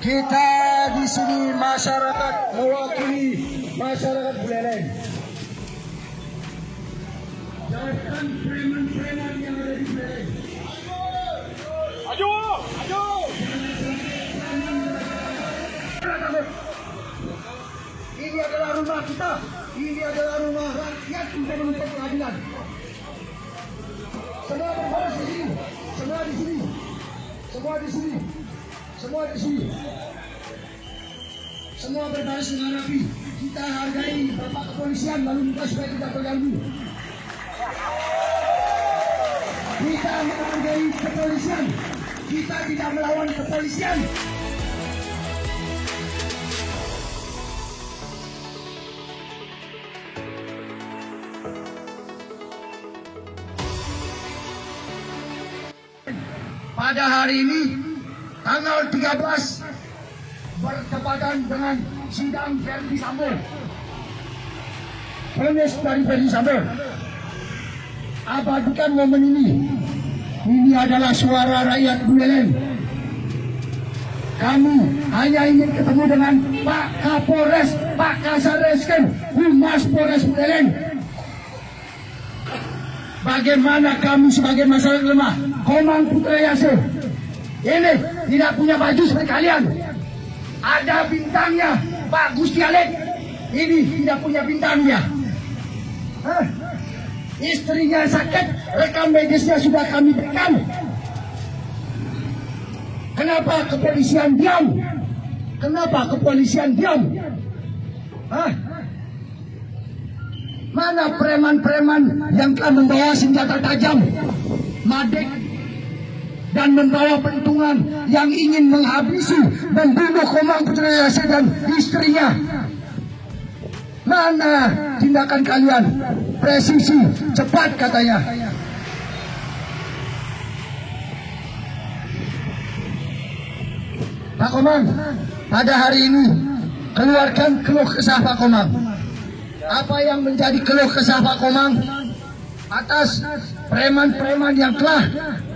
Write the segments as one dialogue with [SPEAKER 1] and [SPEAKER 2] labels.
[SPEAKER 1] Kita di sini masyarakat mewakili masyarakat Buleleng. Jangan preman-preman yang ada di Buleleng.
[SPEAKER 2] Ayo, ayo.
[SPEAKER 1] Ini adalah rumah kita. Ini adalah rumah rakyat untuk menuntut keadilan. Semua berbaris di sini. Semua di sini. Semua di sini. Semua di sini. Semua berbaris dengan rapi. Kita hargai Bapak Kepolisian lalu lintas supaya tidak terganggu. Kita menghargai kepolisian. Kita tidak melawan kepolisian. Pada hari ini, tanggal 13, bertepatan dengan sidang Verdi Sambo. Vonis dari Verdi Sambo. Abadikan momen ini. Ini adalah suara rakyat Buleleng. Kami hanya ingin ketemu dengan Pak Kapolres, Pak Kasareskrim, Humas Polres Buleleng. Bagaimana kami sebagai masyarakat lemah, Komang Putra Yasir, ini tidak punya baju seperti kalian. Ada bintangnya, Pak Gusti Alek. Ini tidak punya bintangnya. Istrinya sakit, rekam medisnya sudah kami berikan. Kenapa kepolisian diam? Kenapa kepolisian diam? Mana preman-preman yang telah membawa senjata tajam, madek, dan membawa pentungan yang ingin menghabisi, membunuh Komang Putra Yasir dan istrinya? Mana tindakan kalian? Presisi, cepat katanya. Pak Komang, pada hari ini keluarkan keluh kesah Pak Komang. Apa yang menjadi keluh kesah Pak Komang atas preman-preman yang telah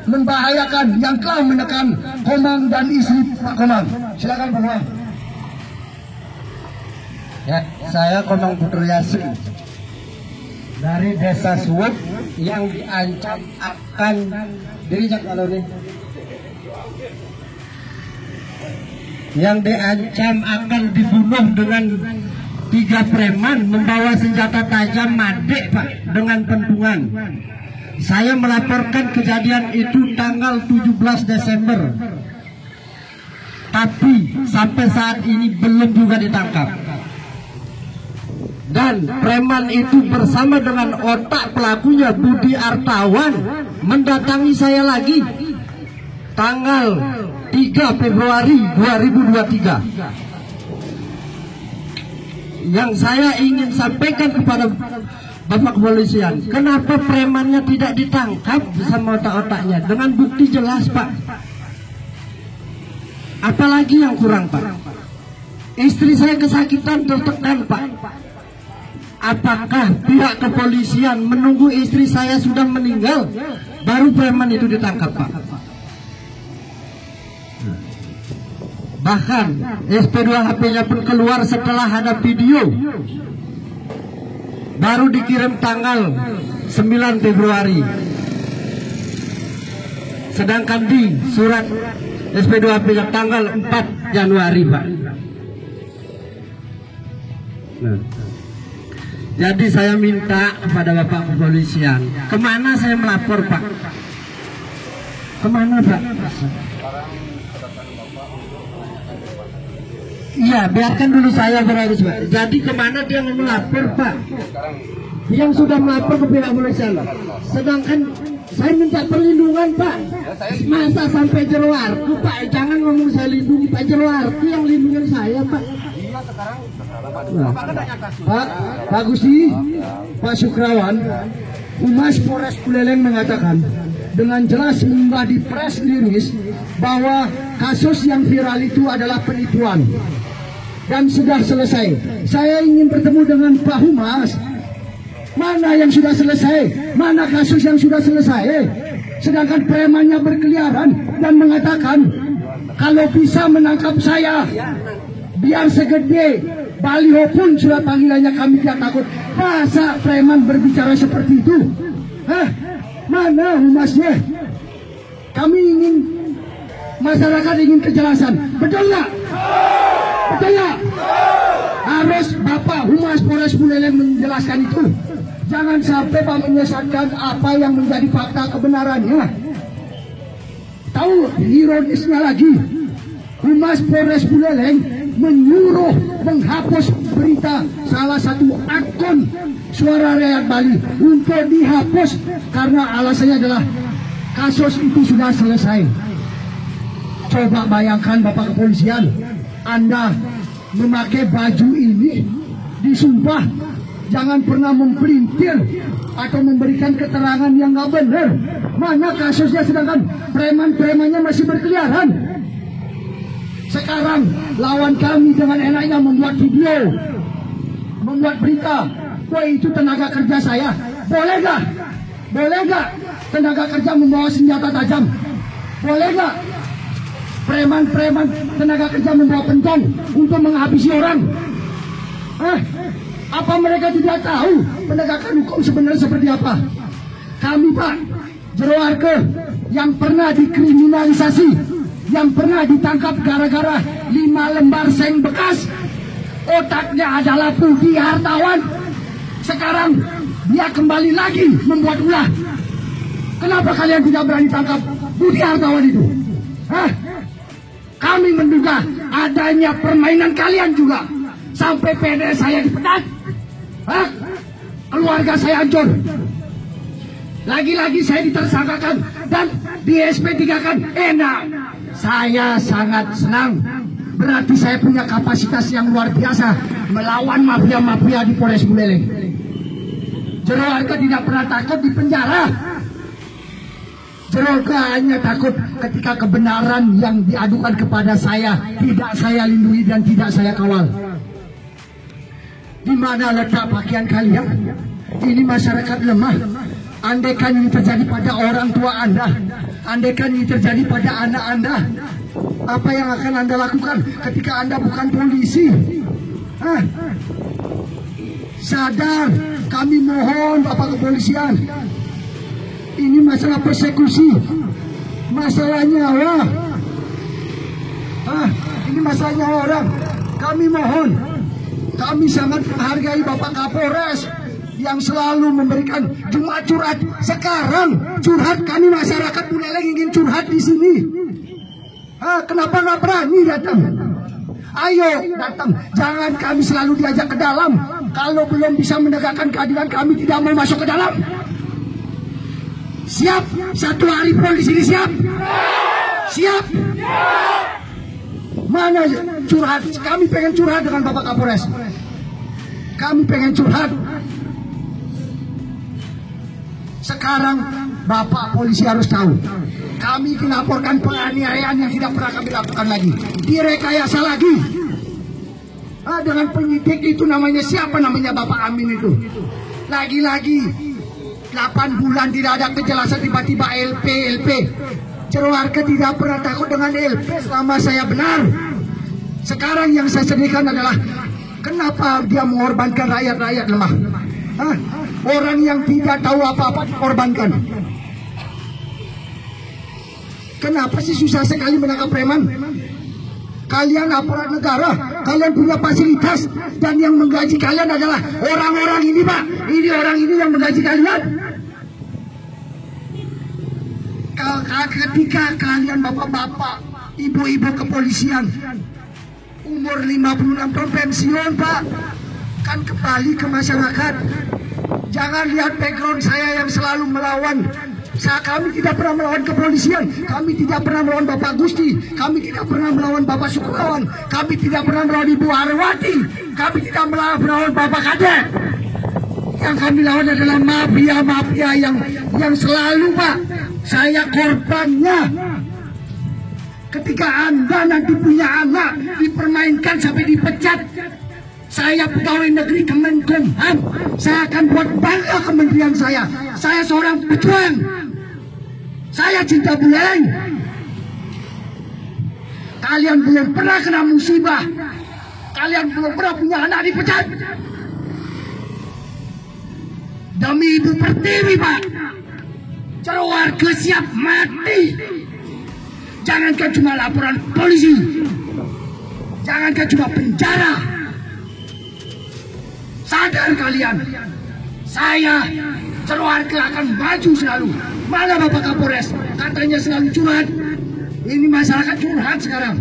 [SPEAKER 1] membahayakan, yang telah menekan Komang dan istri Pak Komang? Silakan Pak Komang.
[SPEAKER 3] Ya, saya Komang Putra Yasir dari Desa Suweb yang diancam akan dirijak kalau nih. Yang diancam akan dibunuh dengan 3 preman membawa senjata tajam madek Pak dengan pentungan. Saya melaporkan kejadian itu tanggal 17 Desember. Tapi sampai saat ini belum juga ditangkap. Dan preman itu bersama dengan otak pelakunya Budi Artawan mendatangi saya lagi tanggal 3 Februari 2023. Yang saya ingin sampaikan kepada Bapak Kepolisian, kenapa premannya tidak ditangkap bersama otak-otaknya dengan bukti jelas Pak? Apalagi yang kurang Pak? Istri saya kesakitan, tertekan Pak. Apakah pihak kepolisian menunggu istri saya sudah meninggal baru preman itu ditangkap Pak? Bahkan SP2HP-nya pun keluar setelah ada video. Baru dikirim tanggal 9 Februari. Sedangkan di surat SP2HP-nya tanggal 4 Januari Pak. Jadi saya minta kepada Bapak Kepolisian, kemana saya melapor Pak? Kemana Pak? Iya, biarkan dulu saya berurus Pak. Jadi kemana dia melapor Pak? Yang sudah melapor ke pihak kepolisian. Sedangkan saya minta perlindungan Pak. Masa sampai jeroarku Pak? Jangan ngomong saya lindungi Pak, jeroarku yang lindungi saya Pak. Pak Gusti, Pak Sukrawan, Humas Polres Buleleng mengatakan dengan jelas mengunggah di press release bahwa kasus yang viral itu adalah penipuan dan sudah selesai. Saya ingin bertemu dengan Pak Humas. Mana yang sudah selesai? Mana kasus yang sudah selesai? sedangkan premannya berkeliaran dan mengatakan kalau bisa menangkap saya biar segede baliho pun surat panggilannya kami tidak takut. Masa preman berbicara seperti itu? Hah? Mana humasnya? Kami ingin, masyarakat ingin kejelasan. Betul nggak? Betul nggak? Harus Bapak Humas Polres Buleleng menjelaskan itu. Jangan sampai Pak menyesatkan apa yang menjadi fakta kebenarannya. Tahu ironisnya lagi, Humas Polres Buleleng menyuruh menghapus berita salah satu akun Suara Rakyat Bali untuk dihapus karena alasannya adalah kasus itu sudah selesai. Coba bayangkan Bapak Kepolisian, Anda memakai baju ini disumpah jangan pernah mempelintir atau memberikan keterangan yang nggak benar. Mana kasusnya sedangkan preman-premannya masih berkeliaran. Sekarang lawan kami dengan enaknya membuat video, membuat berita. Wah, itu tenaga kerja saya. Boleh gak? Boleh gak tenaga kerja membawa senjata tajam? Boleh gak preman-preman tenaga kerja membawa pentong untuk menghabisi orang? Apa mereka tidak tahu penegakan hukum sebenarnya seperti apa? Kami Pak, jero harga yang pernah dikriminalisasi, yang pernah ditangkap gara-gara 5 lembar seng bekas, otaknya adalah Budi Hartawan. Sekarang dia kembali lagi membuat ulah. Kenapa kalian tidak berani tangkap Budi Hartawan itu? Kami menduga adanya permainan kalian juga. Sampai PNS saya dipecat. Keluarga saya hancur. Lagi-lagi saya ditersangkakan dan di SP3 kan enak. Saya sangat senang. Berarti saya punya kapasitas yang luar biasa melawan mafia-mafia di Polres Buleleng. Jero harga tidak pernah takut di penjara. Jero harga hanya takut ketika kebenaran yang diadukan kepada saya tidak saya lindungi dan tidak saya kawal. Di mana letak pakaian kalian? Ini masyarakat lemah. Andaikan ini terjadi pada orang tua Anda, andaikan ini terjadi pada anak Anda, apa yang akan Anda lakukan ketika Anda bukan polisi? Sadar, kami mohon Bapak Kepolisian. Ini masalah persekusi, masalah nyawa. Ini masalah nyawa orang. Kami mohon. Kami sangat menghargai Bapak Kapolres yang selalu memberikan Jumat curhat. Sekarang curhat kami masyarakat Buleleng ingin curhat di sini. Kenapa nggak berani datang? Ayo datang. Jangan kami selalu diajak ke dalam. Kalau belum bisa menegakkan keadilan, kami tidak mau masuk ke dalam. Siap? 1 hari pun di sini siap? Siap? Mana curhat? Kami pengen curhat dengan Bapak Kapolres. Kami pengen curhat. Sekarang Bapak polisi harus tahu, kami dilaporkan penganiayaan yang tidak pernah kami lakukan lagi, direkayasa lagi. Dengan penyidik itu namanya siapa, namanya Bapak Amin itu. Lagi-lagi 8 bulan tidak ada kejelasan, tiba-tiba LP. Jero harga tidak pernah takut dengan LP selama saya benar. Sekarang yang saya sedihkan adalah kenapa dia mengorbankan rakyat-rakyat lemah. Orang yang tidak tahu apa-apa dikorbankan. Kenapa sih susah sekali menangkap preman? Kalian aparat negara, kalian punya fasilitas, dan yang menggaji kalian adalah orang-orang ini Pak. Ini orang ini yang menggaji kalian. Ketika kalian bapak-bapak, ibu-ibu kepolisian, umur 56 tahun pensiun Pak, kan kembali ke masyarakat. Jangan lihat background saya yang selalu melawan. Kami tidak pernah melawan kepolisian, kami tidak pernah melawan Bapak Gusti, kami tidak pernah melawan Bapak Sukrawan, kami tidak pernah melawan Ibu Arwati, kami tidak melawan Bapak Kadek. Yang kami lawan adalah mafia-mafia yang selalu Pak, saya korbannya. Ketika Anda nanti punya anak dipermainkan sampai dipecat, saya pegawai negeri Kemenkumham, saya akan buat bangga kementerian saya. Saya seorang pejuang. Saya cinta Buleleng. Kalian belum pernah kena musibah. Kalian belum pernah punya anak dipecat. Demi Ibu Pertiwi, Pak. Keluarga siap mati. Jangankan cuma laporan polisi. Jangankan cuma penjara. Sadar kalian. Saya keluarga akan maju selalu. Mana Bapak Kapolres? Katanya selalu curhat. Ini masyarakat curhat sekarang.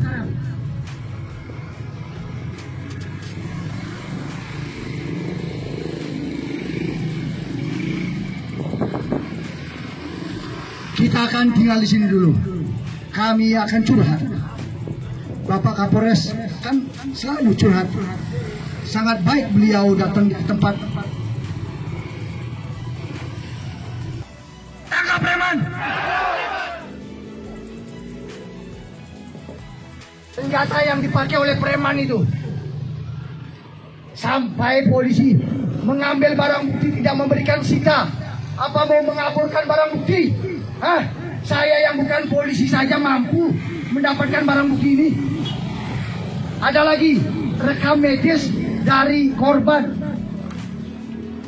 [SPEAKER 3] Kita akan tinggal di sini dulu. Kami akan curhat. Bapak Kapolres kan selalu curhat. Sangat baik beliau datang di tempat. Tangkap preman! Senjata yang dipakai oleh preman itu, sampai polisi mengambil barang bukti tidak memberikan sita. Apa mau mengaburkan barang bukti? Hah? Saya yang bukan polisi saja mampu mendapatkan barang bukti ini. Ada lagi rekam medis dari korban.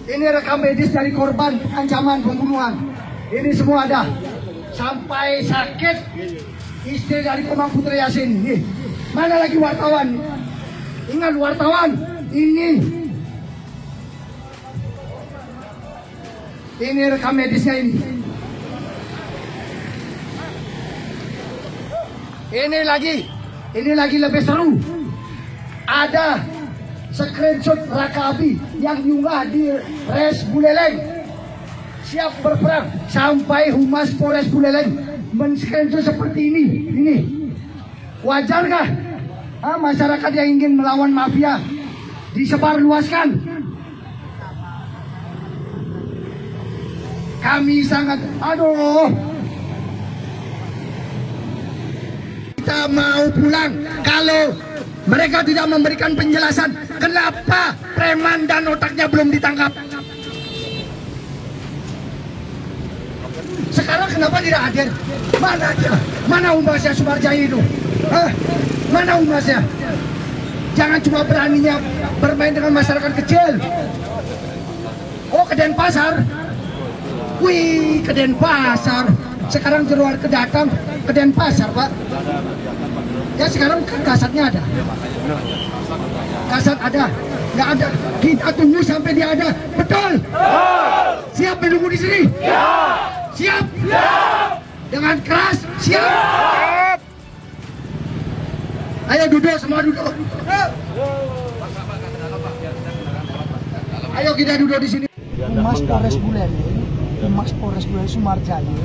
[SPEAKER 3] Ini rekam medis dari korban ancaman pembunuhan. Ini semua ada. Sampai sakit istri dari Komang Putri Yasin. Nih. Mana lagi wartawan? Ingat wartawan. Ini rekam medisnya ini. Ini lagi lebih seru. Ada screenshot Rakabi yang diunggah di Res Buleleng. Siap berperang sampai Humas Polres Buleleng men-screenshot seperti ini. Ini wajarkah masyarakat yang ingin melawan mafia disebarluaskan? Kami sangat kita mau pulang. Kalau mereka tidak memberikan penjelasan kenapa preman dan otaknya belum ditangkap. Sekarang kenapa tidak hadir? Mana dia? Mana Humasnya Sumarjaya itu? Mana Humasnya? Jangan cuma beraninya bermain dengan masyarakat kecil. Oh, ke Denpasar. Wih, ke Denpasar. Sekarang Jeruarke datang ke Denpasar, Pak. Ya sekarang kan kasatnya ada. Kasat ada. Nggak ada. Kita tunggu sampai dia ada. Betul? Siap menunggu di sini? Siap? Dengan keras? Siap? Ayo duduk, semua duduk. Ayo kita duduk di sini.
[SPEAKER 4] Humas Polres Buleleng, Humas Polres Buleleng Sumarjaya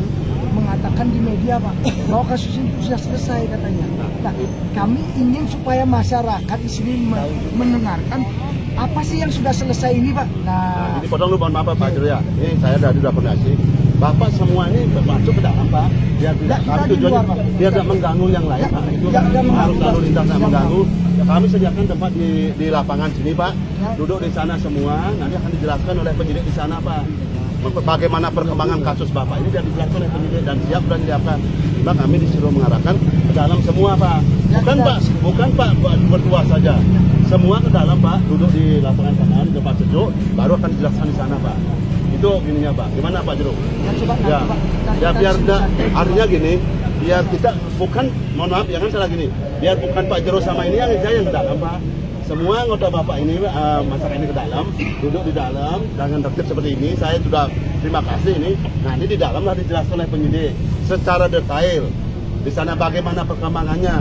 [SPEAKER 4] mengatakan di media, Pak, bahwa kasus ini sudah selesai katanya. Nah, kami ingin supaya masyarakat di sini mendengarkan apa sih yang sudah selesai ini, Pak. Nah,
[SPEAKER 2] ini potong lu, mohon maaf Pak Jero ya. Ini saya dari koordinasi. Bapak semua ini masuk ke dalam, Pak. Biar tidak, kami tujuannya biar tidak mengganggu yang lain, Pak. Itu harus lalu lintas tidak mengganggu. Ya, kami sediakan tempat di lapangan sini, Pak. Duduk di sana semua. Nanti akan dijelaskan oleh penyidik di sana, Pak. Bagaimana perkembangan kasus Bapak ini dan dijelaskan oleh penyidik dan siap dan disiapkan. Nah, kami disuruh mengarahkan ke dalam semua, Pak. Bukan Pak berdua saja. Semua ke dalam, Pak. Duduk di lapangan sana di tempat sejuk, baru akan dijelaskan di sana, Pak. Itu ininya, Pak. Gimana Pak Jero? Ya biar tidak, artinya gini, biar kita bukan, mohon maaf, jangan salah gini. Biar bukan Pak Jero sama ini yang saya yang ke dalam, Pak. Semua anggota Bapak ini, masyarakat ini ke dalam, duduk di dalam, dengan tertib seperti ini. Saya sudah terima kasih ini. Nanti di dalam lah dijelaskan oleh penyidik secara detail. Di sana bagaimana perkembangannya.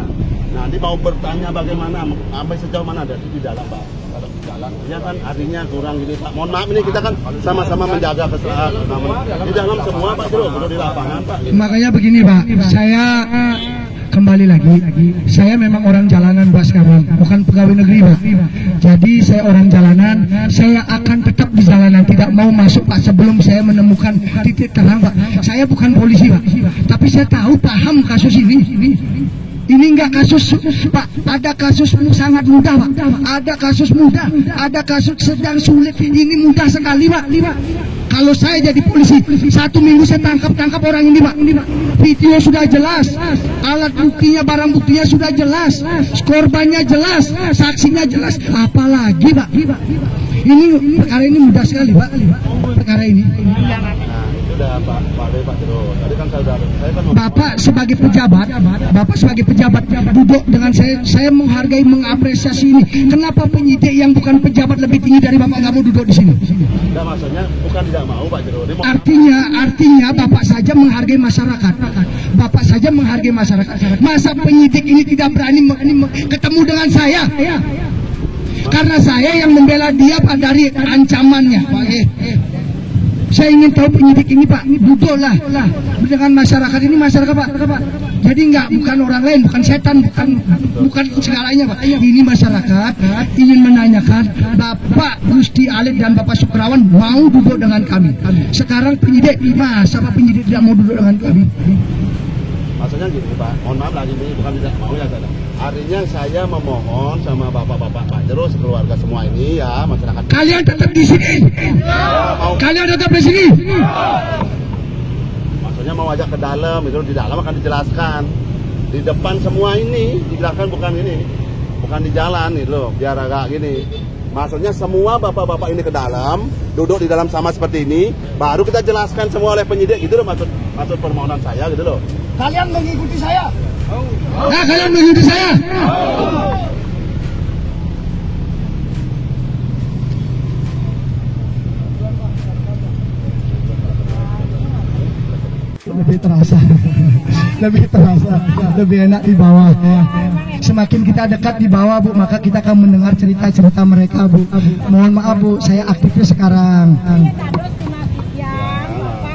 [SPEAKER 2] Nanti mau bertanya bagaimana, sampai sejauh mana ada di dalam, Pak. Kalau di dalam, ya kan artinya kurang gini, Pak. Mohon maaf ini kita kan sama-sama menjaga keselamatan. Di dalam semua, Pak Jero, duduk di lapangan, Pak.
[SPEAKER 3] Makanya begini, Pak. Saya kembali lagi, saya memang orang jalanan, Pak, sekarang bukan pegawai negeri, Pak. Jadi saya orang jalanan, saya akan tetap di jalanan, tidak mau masuk, Pak, sebelum saya menemukan titik terang, Pak. Saya bukan polisi, Pak, tapi saya tahu, paham kasus ini. Ini enggak kasus, Pak, ada kasus sangat mudah, Pak. Ada kasus mudah, ada kasus sedang sulit. Ini mudah sekali, Pak. Kalau saya jadi polisi, 1 minggu saya tangkap orang ini, Pak. Video sudah jelas, alat buktinya, barang buktinya sudah jelas, korbannya jelas, saksinya jelas. Apalagi, Pak? Ini perkara ini mudah sekali, Pak. Perkara ini.
[SPEAKER 2] Sudah Pak Jero. Tadi kan saya kan
[SPEAKER 3] Bapak sebagai pejabat duduk dengan saya menghargai, mengapresiasi ini. Kenapa penyidik yang bukan pejabat lebih tinggi dari Bapak nggak mau duduk di sini?
[SPEAKER 2] Enggak, maksudnya bukan tidak mau Pak Jero.
[SPEAKER 3] Artinya Bapak saja menghargai masyarakat. Bapak saja menghargai masyarakat. Masa penyidik ini tidak berani ketemu dengan saya? Karena saya yang membela dia, Pak, dari ancamannya, Pak. Saya ingin tahu penyidik ini, Pak, duduklah dengan masyarakat ini, masyarakat, Pak. Jadi bukan orang lain, bukan setan, bukan segalanya, Pak. Ini masyarakat ingin menanyakan, Bapak Gusti Alif dan Bapak Sukrawan mau duduk dengan kami. Sekarang penyidik, masa Pak penyidik tidak mau duduk dengan kami?
[SPEAKER 2] Maksudnya gini Pak, mohon maaf lagi ini bukan tidak mau ya, artinya saya memohon sama bapak-bapak Pak Jero sekeluarga semua ini ya, masyarakat.
[SPEAKER 3] Kalian tetap di sini. Kalian tetap di sini.
[SPEAKER 2] Maksudnya mau ajak ke dalam, itu di dalam akan dijelaskan. Di depan semua ini dijelaskan, bukan ini, bukan di jalan nih loh, biar agak gini. Maksudnya semua bapak-bapak ini ke dalam, duduk di dalam sama seperti ini, baru kita jelaskan semua oleh penyidik, gitu loh maksud permohonan saya, gitu loh.
[SPEAKER 4] Kalian mengikuti saya.
[SPEAKER 3] Nah, kalian mengikuti saya. lebih enak di bawah. Semakin kita dekat di bawah, Bu, maka kita akan mendengar cerita-cerita mereka, Bu. Mohon maaf, Bu, saya aktifnya sekarang.
[SPEAKER 5] Bapak,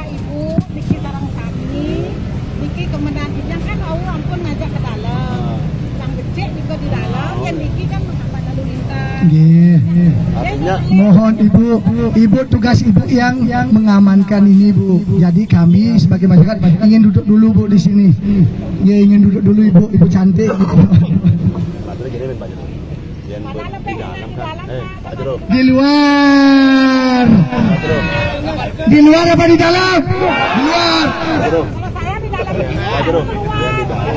[SPEAKER 5] Ibu, Niki bareng kami, Niki kemudian kan ampun ngajak ke dalam, yang becek juga di dalam, yang Niki kan menghambat lalu lintas.
[SPEAKER 2] Artinya
[SPEAKER 3] Mohon Ibu tugas Ibu yang mengamankan ini, Bu. Jadi kami sebagai masyarakat ingin duduk dulu, Bu, di sini. Ya, ingin duduk dulu, Ibu cantik gitu.
[SPEAKER 2] Pak Jero gini Pak Jero. Yang di dalam kan, Pak Jero.
[SPEAKER 3] Di luar.
[SPEAKER 2] Pak Jero.
[SPEAKER 3] Di luar apa di dalam? Di luar.
[SPEAKER 2] Pak Jero.
[SPEAKER 5] Kalau saya di dalam
[SPEAKER 2] Pak Jero. Yang di dalam.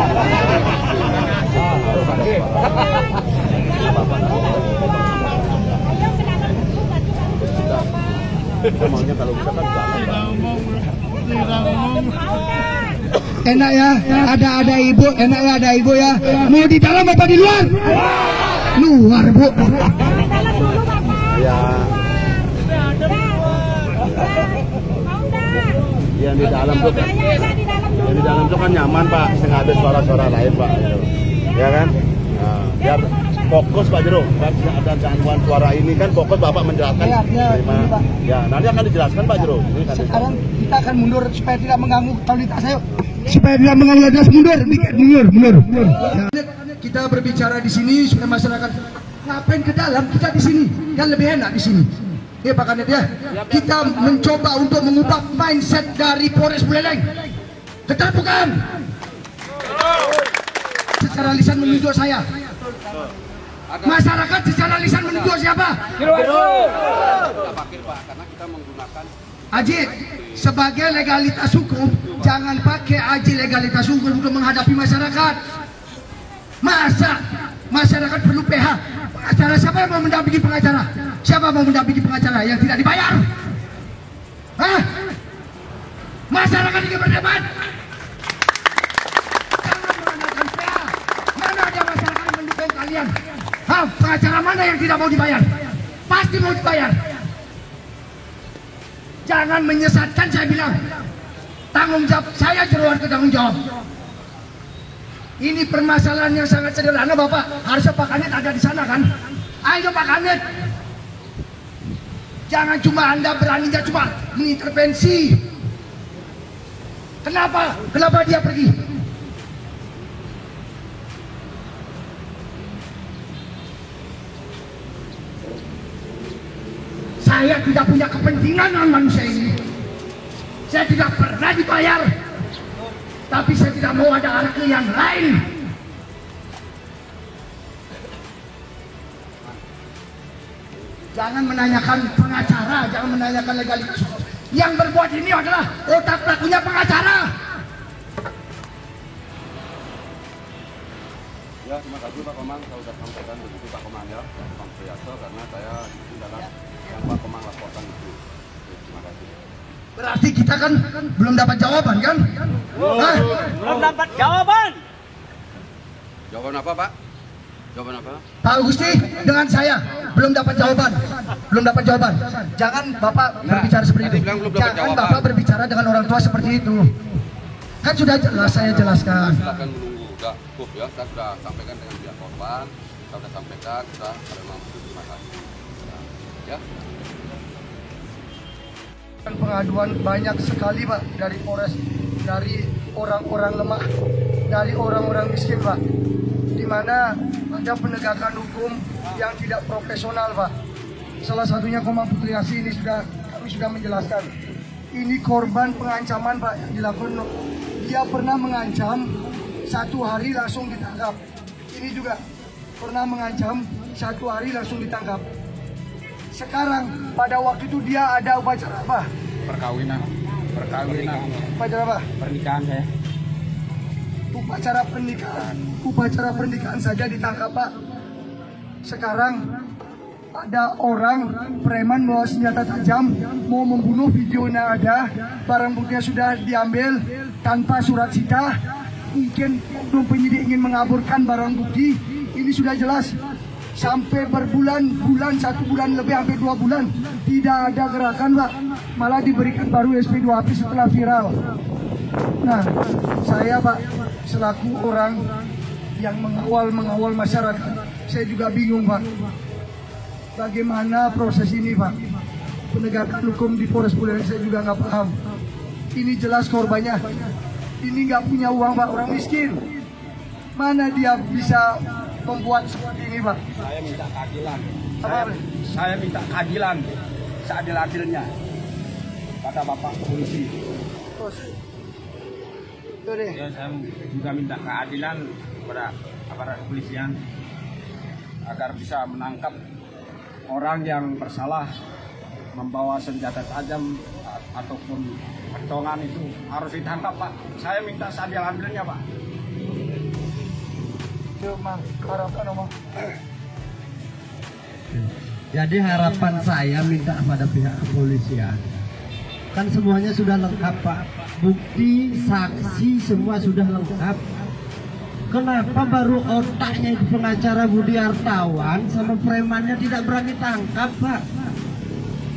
[SPEAKER 2] Kita maunya kalau bisa kan
[SPEAKER 3] Enak ya, ada ibu, enak ya, ada ibu ya. Mau di dalam apa di luar? Luar, Bu.
[SPEAKER 5] di dalam dulu Bapak.
[SPEAKER 2] ya
[SPEAKER 5] Mau enggak?
[SPEAKER 2] yang di dalam tuh kan,
[SPEAKER 5] Saya ada di dalam dulu.
[SPEAKER 2] yang di dalam tuh kan nyaman Pak, nggak ada suara-suara lain Pak, ya kan? Nah, biar fokus Pak Jero, kan ada gangguan suara ini kan fokus Bapak menjelaskan. Ya, nanti akan dijelaskan Pak Jero. Ini kan
[SPEAKER 4] Sekarang kita akan mundur supaya tidak mengganggu lalu lintas. Ayo.
[SPEAKER 3] Supaya tidak mengganggu lalu lintas, mundur. Kita berbicara di sini supaya masyarakat ngapain ke dalam, kita di sini kan lebih enak di sini. Ya Pak Kanet ya. Kita mencoba untuk mengubah mindset dari Polres Buleleng. Betul bukan? Secara lisan menunjuk saya. Masyarakat secara lisan menunjuk siapa? Aji, sebagai legalitas hukum, jangan pakai Aji legalitas hukum untuk menghadapi masyarakat. Masa masyarakat perlu PH? Pengacara, siapa yang mau mendampingi pengacara? Siapa mau mendampingi pengacara yang tidak dibayar? Hah? Masyarakat ingin berdebat. Jangan mengandalkan PH. Mana ada masyarakat yang mendukung kalian? Hah? Pengacara mana yang tidak mau dibayar? Pasti mau dibayar. Jangan menyesatkan, saya bilang. Tanggung jawab saya, jeroan ke tanggung jawab. Ini permasalahan yang sangat sederhana, Bapak. Harusnya Pak Kanet ada di sana kan? Ayo Pak Kanet. Jangan cuma Anda beraninya cuma mengintervensi. Kenapa? Kenapa dia pergi? Saya tidak punya kepentingan dengan manusia ini. Saya tidak pernah dibayar. Tapi saya tidak mau ada anak yang lain. Jangan menanyakan pengacara, jangan menanyakan legalitas.
[SPEAKER 1] Yang berbuat ini adalah otak pelakunya pengacara.
[SPEAKER 2] Ya, terima kasih Pak Komang, saya sudah sampaikan begitu Pak Komang ya, Bang Priyaso, karena saya itu adalah yang Pak Komang laporkan itu. Terima kasih.
[SPEAKER 1] Berarti kita kan belum dapat jawaban kan? Hah?
[SPEAKER 6] Belum dapat jawaban.
[SPEAKER 2] Jawaban apa Pak? Jawaban apa?
[SPEAKER 1] Pak Gusti dengan saya belum dapat jawaban. Belum dapat jawaban. Jangan Bapak berbicara seperti itu.
[SPEAKER 2] bilang belum dapat
[SPEAKER 1] Jangan
[SPEAKER 2] jawaban.
[SPEAKER 1] Bapak berbicara dengan orang tua seperti itu. Kan sudah jelas saya jelaskan.
[SPEAKER 2] Silakan menunggu, udah cukup ya, saya sudah sampaikan dengan pihak korban, saya sudah sampaikan, sudah terima kasih. Ya.
[SPEAKER 1] Pengaduan banyak sekali Pak dari Polres, dari orang-orang lemah, dari orang-orang miskin Pak, di mana ada penegakan hukum yang tidak profesional Pak. Salah satunya Komang Putri Asih ini kami sudah menjelaskan. Ini korban pengancaman Pak yang dilakukan. Dia pernah mengancam 1 hari langsung ditangkap. Ini juga pernah mengancam 1 hari langsung ditangkap. Sekarang pada waktu itu dia ada upacara apa?
[SPEAKER 6] Perkawinan.
[SPEAKER 1] Upacara apa?
[SPEAKER 6] Pernikahan saya.
[SPEAKER 1] Upacara pernikahan saja ditangkap Pak. Sekarang ada orang preman bawa senjata tajam mau membunuh, videonya ada, barang buktinya sudah diambil tanpa surat sita. Mungkin penyidik ingin mengaburkan barang bukti. Ini sudah jelas. Sampai berbulan-bulan, 1 bulan lebih, hampir 2 bulan tidak ada gerakan Pak, malah diberikan baru SP2AP setelah viral. Nah, saya Pak selaku orang yang mengawal masyarakat, saya juga bingung Pak, bagaimana proses ini Pak, penegakan hukum di Polres Buleleng saya juga nggak paham. Ini jelas korbannya, ini nggak punya uang Pak, orang miskin, mana dia bisa membuat seperti ini Pak?
[SPEAKER 6] Saya minta keadilan.
[SPEAKER 1] Apa?
[SPEAKER 6] Saya minta keadilan seadil-adilnya pada Bapak polisi.
[SPEAKER 1] Terus, itu deh.
[SPEAKER 6] Ya, saya juga minta keadilan kepada aparat kepolisian agar bisa menangkap orang yang bersalah membawa senjata tajam ataupun pentongan, itu harus ditangkap Pak. Saya minta seadil-adilnya Pak.
[SPEAKER 3] Jadi harapan saya minta pada pihak kepolisian, kan semuanya sudah lengkap Pak, bukti, saksi semua sudah lengkap. Kenapa baru otaknya itu pengacara Budi Hartawan sama premannya tidak berani tangkap Pak?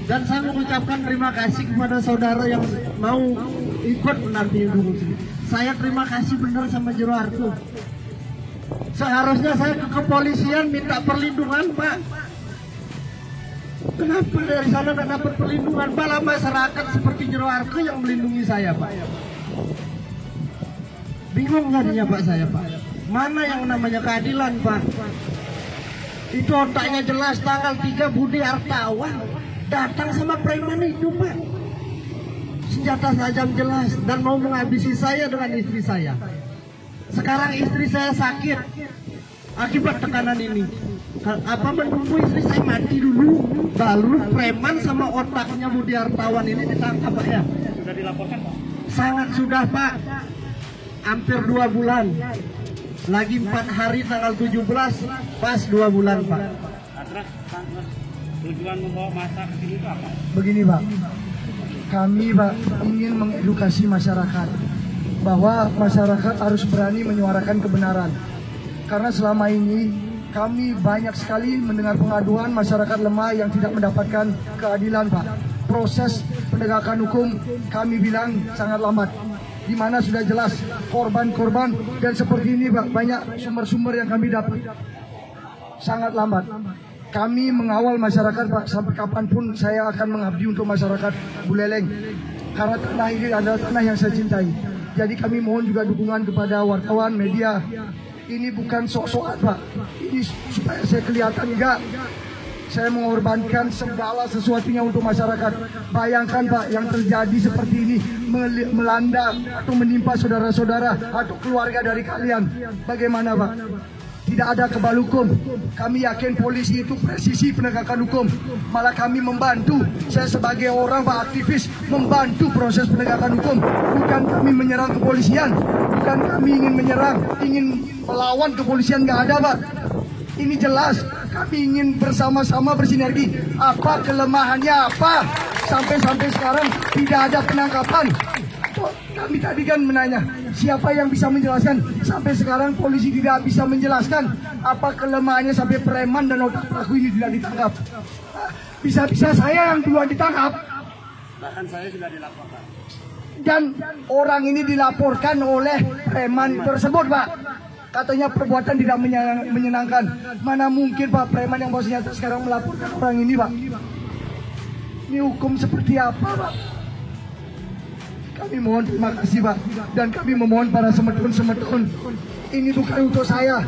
[SPEAKER 3] Dan saya mengucapkan terima kasih kepada saudara yang mau ikut mendampingi dulu. Saya terima kasih benar sama Jero Harto. Seharusnya saya ke kepolisian minta perlindungan Pak. Kenapa dari sana nggak dapat perlindungan? Malah masyarakat seperti Jero Harto yang melindungi saya Pak. Bingung jadinya Pak saya Pak. Mana yang namanya keadilan Pak? Itu otaknya jelas, tanggal 3 Budi Hartawan datang sama preman itu Pak. Senjata tajam jelas dan mau menghabisi saya dengan istri saya. Sekarang istri saya sakit akibat tekanan ini. Apa menunggu istri saya mati dulu, baru preman sama otaknya Budi Hartawan ini ditangkap Pak ya?
[SPEAKER 6] Sudah dilaporkan Pak?
[SPEAKER 3] Sangat sudah Pak. Hampir 2 bulan. Lagi 4 hari tanggal 17 pas 2 bulan Pak.
[SPEAKER 6] Terus tujuan membawa masa ke sini itu apa?
[SPEAKER 1] Begini Pak, kami Pak ingin mengedukasi masyarakat bahwa masyarakat harus berani menyuarakan kebenaran. Karena selama ini kami banyak sekali mendengar pengaduan masyarakat lemah yang tidak mendapatkan keadilan Pak. Proses penegakan hukum kami bilang sangat lambat. Di mana sudah jelas korban-korban dan seperti ini Pak, banyak sumber-sumber yang kami dapat. Sangat lambat. Kami mengawal masyarakat Pak, sampai kapanpun saya akan mengabdi untuk masyarakat Buleleng. Karena tanah ini adalah tanah yang saya cintai. Jadi kami mohon juga dukungan kepada wartawan, media. Ini bukan sok-sokan Pak. Ini supaya saya kelihatan enggak. Saya mengorbankan segala sesuatunya untuk masyarakat. Bayangkan Pak, yang terjadi seperti ini melanda atau menimpa saudara-saudara atau keluarga dari kalian. Bagaimana Pak?
[SPEAKER 3] tidak ada kebal hukum. Kami yakin polisi itu presisi penegakan hukum. Malah kami membantu, saya sebagai orang Pak aktivis membantu proses penegakan hukum. Bukan kami menyerang kepolisian, bukan kami ingin menyerang, ingin melawan kepolisian, nggak ada Pak. Ini jelas kami ingin bersama-sama bersinergi. Apa kelemahannya apa? Sampai sekarang tidak ada penangkapan. Kami tadi kan menanya, siapa yang bisa menjelaskan? Sampai sekarang polisi tidak bisa menjelaskan apa kelemahannya sampai preman dan otak pelaku ini tidak ditangkap. Bisa-bisa saya yang duluan ditangkap.
[SPEAKER 6] Bahkan saya sudah dilaporkan.
[SPEAKER 3] Dan orang ini dilaporkan oleh preman tersebut, Pak. Katanya perbuatan tidak menyenangkan. Mana mungkin Pak preman yang bawa senjata sekarang melaporkan orang ini, Pak? Ini hukum seperti apa, Pak? Kami mohon terima kasih Pak, dan kami memohon para semetun-semetun, ini bukan untuk saya,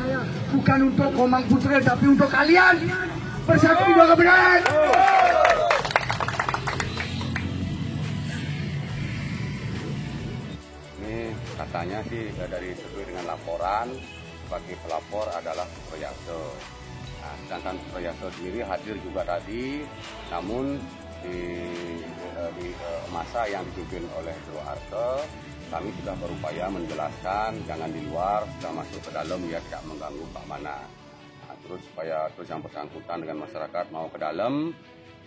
[SPEAKER 3] bukan untuk Komang Putra, tapi untuk kalian. Bersatu di bawah kebenaran.
[SPEAKER 7] Ini katanya sih dari sesuai dengan laporan, sebagai pelapor adalah Suproyatso. Nah, sedangkan Suproyatso sendiri hadir juga tadi, namun di masa yang dipimpin oleh Soeharto, kami sudah berupaya menjelaskan jangan di luar, sudah masuk ke dalam ya tidak mengganggu keamanan. Nah, terus supaya yang bersangkutan dengan masyarakat mau ke dalam,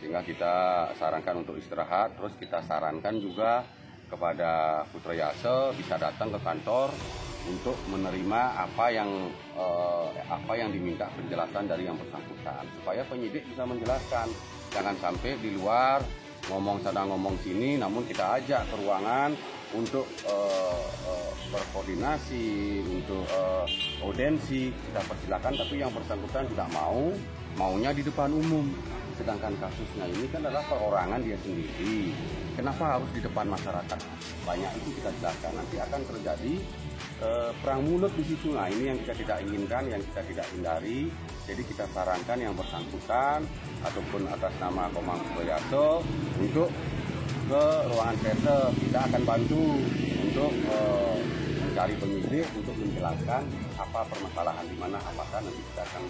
[SPEAKER 7] sehingga kita sarankan untuk istirahat. Terus kita sarankan juga kepada Suproyatso bisa datang ke kantor untuk menerima apa yang diminta penjelasan dari yang bersangkutan, supaya penyidik bisa menjelaskan. Jangan sampai di luar ngomong sana ngomong sini, namun kita ajak ke ruangan untuk berkoordinasi, untuk audensi, kita persilakan, tapi yang bersangkutan tidak maunya di depan umum. Sedangkan kasusnya ini kan adalah perorangan dia sendiri. Kenapa harus di depan masyarakat? Banyak itu kita jelaskan, nanti akan terjadi perang mulut di situ. Nah, ini yang kita tidak inginkan, yang kita tidak hindari. Jadi kita sarankan yang bersangkutan ataupun atas nama Komang Suproyatso untuk ke ruangan serse. Kita akan bantu untuk mencari penyidik untuk menjelaskan apa permasalahan di mana, apakah nanti kita akan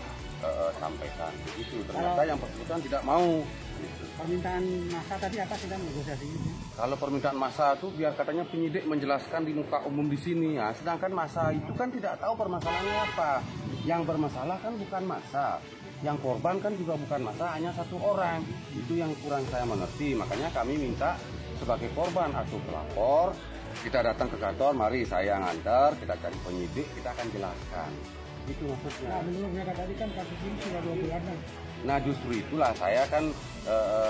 [SPEAKER 7] sampaikan. Begitu. Ternyata yang bersangkutan tidak mau. Gitu.
[SPEAKER 6] Permintaan massa tadi apa sudah negosiasi?
[SPEAKER 7] Kalau permintaan massa itu biar katanya penyidik menjelaskan di muka umum di sini ya. Sedangkan massa itu kan tidak tahu permasalahannya apa. Yang bermasalah kan bukan massa. Yang korban kan juga bukan massa, hanya satu orang. Itu yang kurang saya mengerti. Makanya kami minta sebagai korban atau pelapor, kita datang ke kantor, mari saya ngantar, kita cari penyidik, kita akan jelaskan. Itu maksudnya.
[SPEAKER 6] Nah, menurutnya tadi kan kasus ini sudah 2 bulanan.
[SPEAKER 7] Nah justru itulah saya kan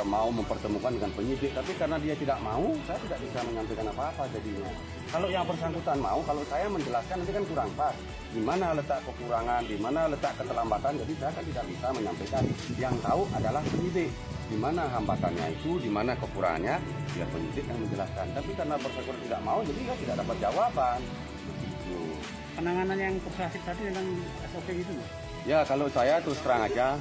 [SPEAKER 7] mau mempertemukan dengan penyidik, tapi karena dia tidak mau, saya tidak bisa menyampaikan apa-apa jadinya. Kalau yang bersangkutan mau, kalau saya menjelaskan nanti kan kurang pas. Di mana letak kekurangan, di mana letak keterlambatan, jadi saya kan tidak bisa menyampaikan. Yang tahu adalah penyidik. Di mana hambatannya itu, di mana kekurangannya, biar penyidik yang menjelaskan. Tapi karena bersangkutan tidak mau, jadi kan tidak dapat jawaban. Begitu.
[SPEAKER 6] Penanganan yang persuasif tadi dengan SOP gitu?
[SPEAKER 7] Ya kalau saya terus terang aja,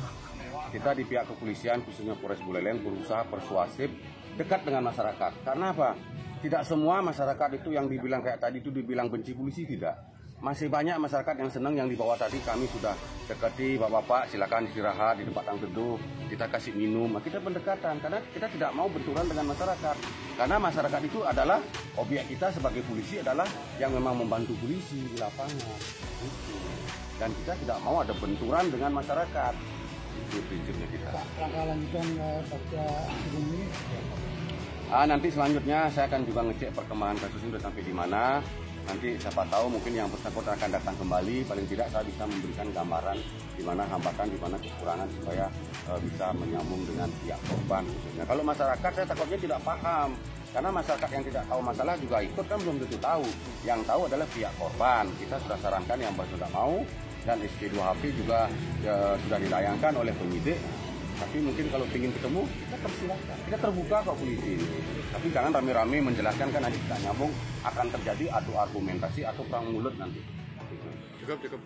[SPEAKER 7] kita di pihak kepolisian khususnya Polres Buleleng berusaha persuasif dekat dengan masyarakat. Karena apa? Tidak semua masyarakat itu yang dibilang kayak tadi itu dibilang benci polisi, tidak. Masih banyak masyarakat yang senang, yang di bawah tadi kami sudah dekati, bapak-bapak silakan istirahat di tempat yang teduh, kita kasih minum. Nah, kita pendekatan karena kita tidak mau benturan dengan masyarakat. Karena masyarakat itu adalah objek kita sebagai polisi, adalah yang memang membantu polisi di lapangan. Gitu. Dan kita tidak mau ada benturan dengan masyarakat. Itu prinsipnya kita.
[SPEAKER 6] Langkah lanjutan pasca ini?
[SPEAKER 7] Nanti selanjutnya saya akan juga ngecek perkembangan kasus ini sudah sampai di mana. Nanti siapa tahu mungkin yang bersangkutan akan datang kembali. Paling tidak saya bisa memberikan gambaran di mana hambatan, di mana kekurangan supaya bisa menyambung dengan pihak korban khususnya. Kalau masyarakat saya takutnya tidak paham. Karena masyarakat yang tidak tahu masalah juga ikut kan belum tentu tahu. Yang tahu adalah pihak korban. Kita sudah sarankan yang tidak mau. Dan SP2HP juga sudah dilayangkan oleh penyidik. Tapi mungkin kalau ingin ketemu, kita persilakan. Kita terbuka kok polisi ini. Tapi jangan rame-rame menjelaskan, kan nanti tidak nyambung, akan terjadi adu argumentasi atau perang mulut nanti.
[SPEAKER 2] Cukup.